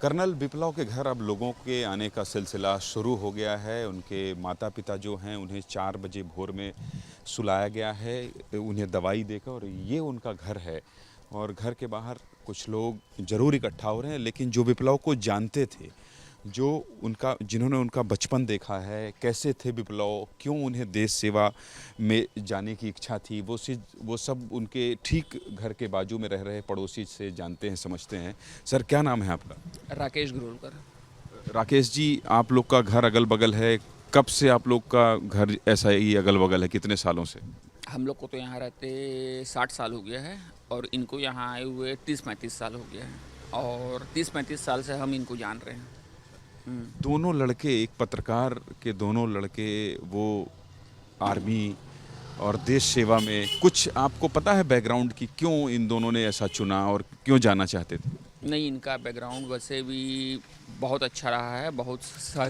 Colonel बिपलाव के घर अब लोगों के आने का सिलसिला शुरू हो गया है। उनके माता पिता जो हैं उन्हें 4 बजे भोर में सुलाया गया है, उन्हें दवाई देकर, और ये उनका घर है। और घर के बाहर कुछ लोग ज़रूर इकट्ठा हो रहे हैं, लेकिन जो बिपलाव को जानते थे, जिन्होंने उनका बचपन देखा है, कैसे थे बिपलाव, क्यों उन्हें देश सेवा में जाने की इच्छा थी, वो सब उनके ठीक घर के बाजू में रह रहे पड़ोसी से जानते हैं, समझते हैं। सर, क्या नाम है आपका? राकेश गुरुलकर। राकेश जी, आप लोग का घर अगल बगल है, कब से आप लोग का घर ऐसा ही अगल बगल है, कितने सालों से? हम लोग को तो यहाँ रहते 60 साल हो गया है और इनको यहाँ आए हुए 30-35 साल हो गया है और 30-35 साल से हम इनको जान रहे हैं। दोनों लड़के, एक पत्रकार के दोनों लड़के, वो आर्मी और देश सेवा में, कुछ आपको पता है बैकग्राउंड की, क्यों इन दोनों ने ऐसा चुना और क्यों जाना चाहते थे? नहीं, इनका बैकग्राउंड वैसे भी बहुत अच्छा रहा है, बहुत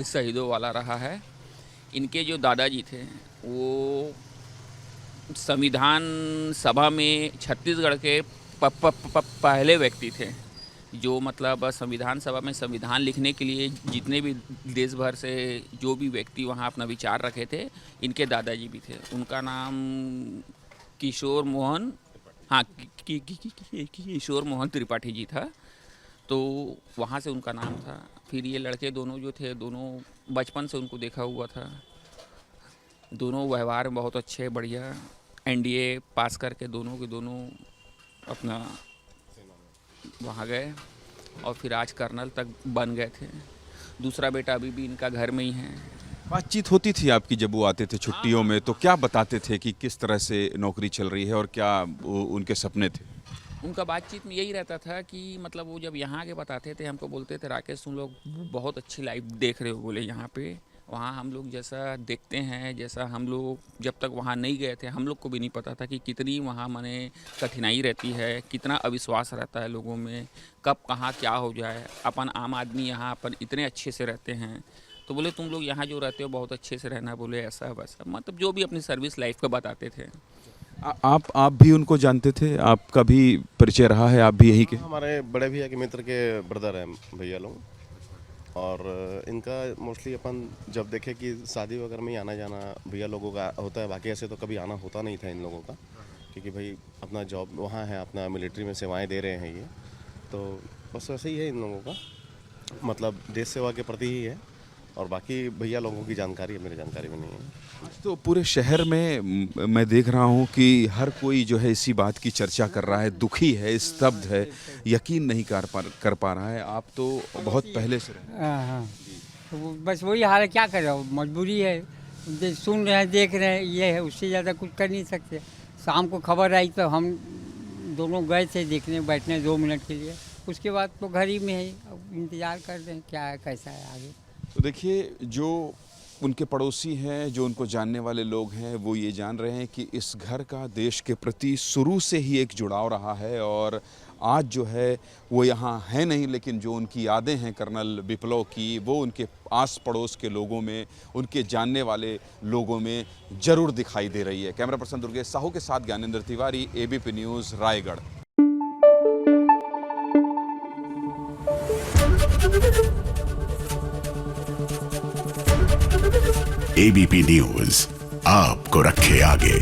शहीदों वाला रहा है। इनके जो दादाजी थे वो संविधान सभा में छत्तीसगढ़ के पहले व्यक्ति थे जो मतलब संविधान सभा में संविधान लिखने के लिए जितने भी देश भर से जो भी व्यक्ति वहाँ अपना विचार रखे थे, इनके दादाजी भी थे। उनका नाम किशोर मोहन, हाँ, किशोर मोहन त्रिपाठी जी था, तो वहाँ से उनका नाम था। फिर ये लड़के दोनों जो थे, दोनों बचपन से उनको देखा हुआ था, दोनों व्यवहार में बहुत अच्छे, बढ़िया। एनडीए पास करके दोनों के दोनों अपना वहाँ गए और फिर आज कर्नल तक बन गए थे। दूसरा बेटा अभी भी इनका घर में ही है। बातचीत होती थी आपकी जब वो आते थे छुट्टियों में, तो क्या बताते थे कि किस तरह से नौकरी चल रही है और क्या उनके सपने थे? उनका बातचीत में यही रहता था कि मतलब वो जब यहाँ के बताते थे, हमको बोलते थे, राकेश तुम लोग बहुत अच्छी लाइफ देख रहे हो, बोले यहाँ पे। वहाँ हम लोग जैसा देखते हैं, जैसा हम लोग जब तक वहाँ नहीं गए थे, हम लोग को भी नहीं पता था कि कितनी वहाँ माने कठिनाई रहती है, कितना अविश्वास रहता है लोगों में, कब कहाँ क्या हो जाए। अपन आम आदमी यहाँ अपन इतने अच्छे से रहते हैं, तो बोले तुम लोग यहाँ जो रहते हो बहुत अच्छे से रहना, बोले ऐसा वैसा, मतलब जो भी अपनी सर्विस लाइफ का बताते थे। आप भी उनको जानते थे? आपका भी परिचय रहा है? आप भी यही के? हमारे बड़े भैया के मित्र के ब्रदर हैं भैया लोग, और इनका मोस्टली अपन जब देखे कि शादी वगैरह में ही आना जाना भैया लोगों का होता है, बाकी ऐसे तो कभी आना होता नहीं था इन लोगों का, क्योंकि भाई अपना जॉब वहाँ है, अपना मिलिट्री में सेवाएं दे रहे हैं ये, तो बस वैसे ही है इन लोगों का, मतलब देश सेवा के प्रति ही है। और बाकी भैया लोगों की जानकारी है, मेरी जानकारी में नहीं है। तो पूरे शहर में मैं देख रहा हूँ कि हर कोई जो है इसी बात की चर्चा कर रहा है, दुखी है, स्तब्ध है, यकीन नहीं कर पा रहा है। आप तो बहुत पहले से रहे। हाँ, तो बस वही हाल है, क्या करें, मजबूरी है, सुन रहे हैं, देख रहे हैं, ये है, उससे ज़्यादा कुछ कर नहीं सकते। शाम को खबर आई तो हम दोनों गए थे देखने, बैठने 2 मिनट के लिए, उसके बाद तो घर ही में है, इंतज़ार कर रहे हैं क्या है, कैसा है आगे। तो देखिए, जो उनके पड़ोसी हैं, जो उनको जानने वाले लोग हैं, वो ये जान रहे हैं कि इस घर का देश के प्रति शुरू से ही एक जुड़ाव रहा है, और आज जो है वो यहाँ है नहीं, लेकिन जो उनकी यादें हैं कर्नल बिपलाव की, वो उनके आस पड़ोस के लोगों में, उनके जानने वाले लोगों में ज़रूर दिखाई दे रही है। कैमरा पर्सन दुर्गेश साहू के साथ Gyanendra Tiwari, ABP news, Raigarh. ABP news आपको रखे आगे।